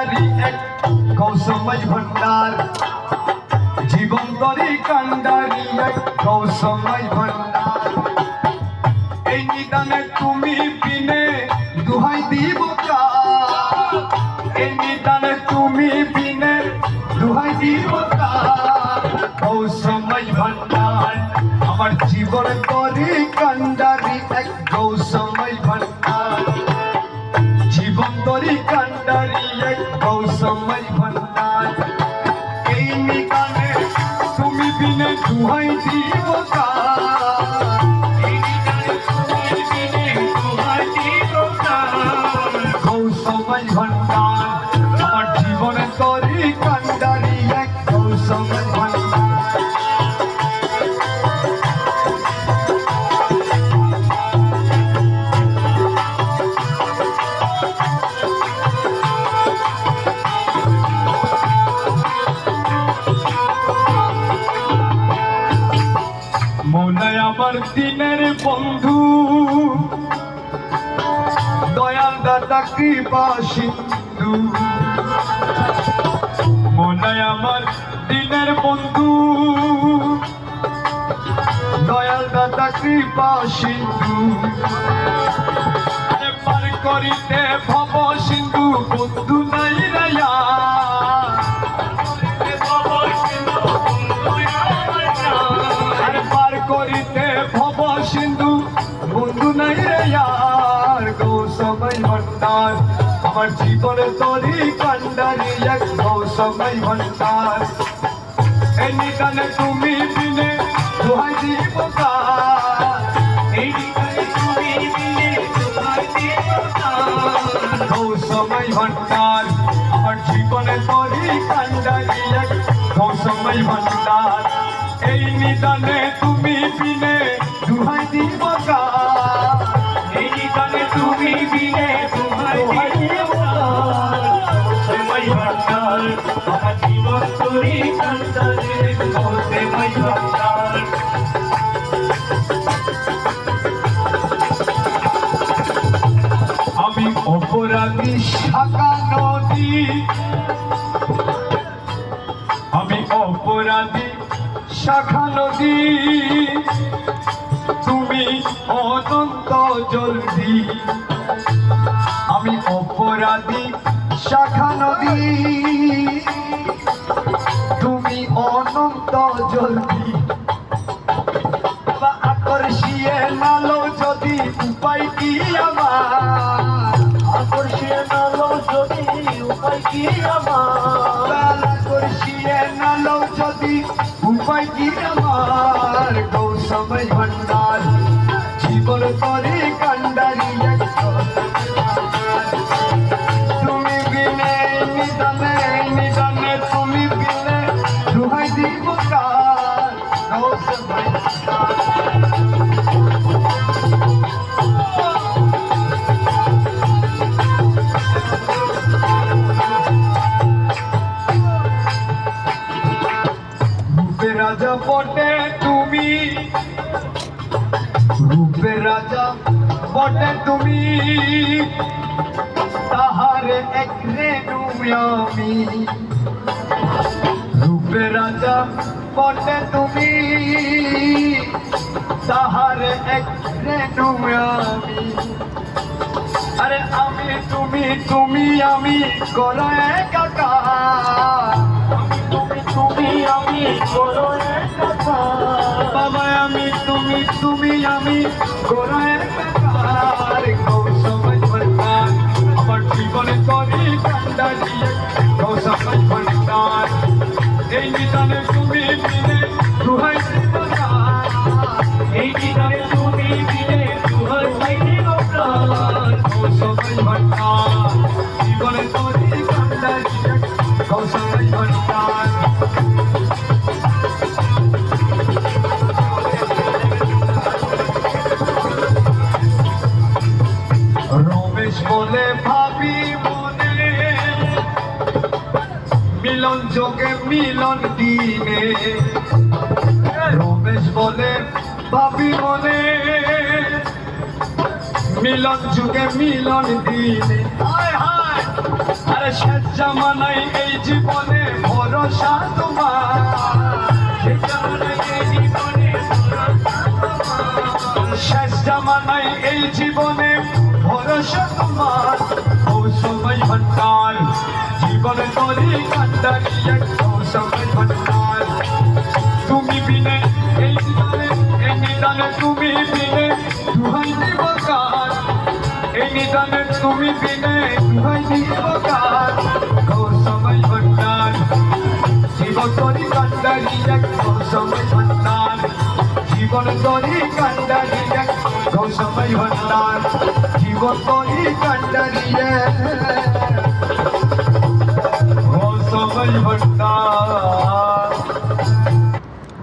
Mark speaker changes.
Speaker 1: কান্ডারি এক কৌশময় ভণ্ডার জীবন তরি কান্ডারি এক কৌশময় ভণ্ডার এই নিদানে তুমি বিনে দুহাই দিব কার এই নিদানে তুমি বিনে দুহাই দিব কার কৌশময় ভণ্ডার আমার জীবন তরি কান্ডারি এক কৌশময় ভণ্ডার জীবন তরি কান্ডারি এক কৌশময় ভণ্ডার এই নিদানে তুমি বিনে দুহাই দিব কার এই নিদানে তুমি বিনে দুহাই দিব কার কৌশময় ভণ্ডার আমার জীবন তরি কান্ডারি এক কৌশময় ভণ্ডার মনে আমার দিনের বন্ধু দয়াল দাদা কৃপা সিন্ধু মনে আমার দিনের বন্ধু দয়াল দাদা কৃপা সিন্ধু পার করিতে ভব সিন্ধু বন্ধু নাই রায়া করিতে ভব সিন্ধু বন্ধু নাই রে यार কৌশময় ভণ্ডার আমার জীবনে তরি কান্ডারি এক কৌশময় ভণ্ডার এই নিদানে তুমি বিনে দোহাই দিব কার এই নিদানে তুমি বিনে দোহাই দিব কার কৌশময় ভণ্ডার আমার জীবনে তরি কান্ডারি এক কৌশময় ভণ্ডার এই নিদানে তুমি বিনে দুহাই দিব কার এই নিদানে তুমি বিনে দুহাই দিব কার কৌশময় ভণ্ডার আমার জীবন তরি কান্ডারি কৌশময় ভণ্ডার আমি অপরাধী শাখা নদী আমি অপরাধী শাখা নদী তুমি অনন্ত জলদি আমি অপরাধী শাখা নদী তুমি অনন্ত জলদি আকর্ষিয়ে নালো যদি উপায় কি আমার আকর্ষিয়ে নালো যদি উপায় কি আমার আকর্ষিয়ে নালো যদি উপায় কি আমার কৌশময় ভণ্ডার জীবন তরি কান্ডারি এক তুমি বিনে নিদানে নিদানে তুমি বিনে দুহাই দিব কার কৌশময় রাজা বটে তুমি রূপে রাজা বটে তুমি তাহারে এক রেণু আমি রূপে রাজা বটে তুমি তাহারে এক রেণু আমি আরে আমি তুমি আমি গলা একাকার তুমি আমি গলা একাকার বাবা আমি তুমি আমি গলা একাকার কৌশময় ভণ্ডার আমার জীবনে তরি কান্ডারি কৌশময় ভণ্ডার এই নিদানে তুমি বিনে দুহাই দিব কার এই নিদানে তুমি বিনে দুহাই দিব কার কৌশময় ভণ্ডার জীবনে তরি কান্ডারি কৌশময় ভণ্ডার রমেশ বলে ভাবি মনে মিলন যোগে মিলন দিনে রমেশ বলে ভাবি মনে মিলন যুগে মিলন দিনে হায় হায় আরে শেষ জামানায় এই জীবনে ভরসা তোমার, শেষ জামানায় এই জীবনে শেষ জামানায় এই জীবনে ভরসা তোমার, সময় ভান্ডার জীবন তরি কান্ডারিয়া সময় ভান্ডার। তুমি বিনে এই নিদানে তুমি বিনে দুহাই দিব কার, এই নিদানে তুমি বিনে দুহাই দিব কার, সময় ভান্ডার জীবন তরি কান্ডারিয়া সময় ভান্ডার, জীবন তরি কান্ডারিয়া সময় ভান্ডার, জীবন তরি কান্ডারিয়া সময় ভান্ডার।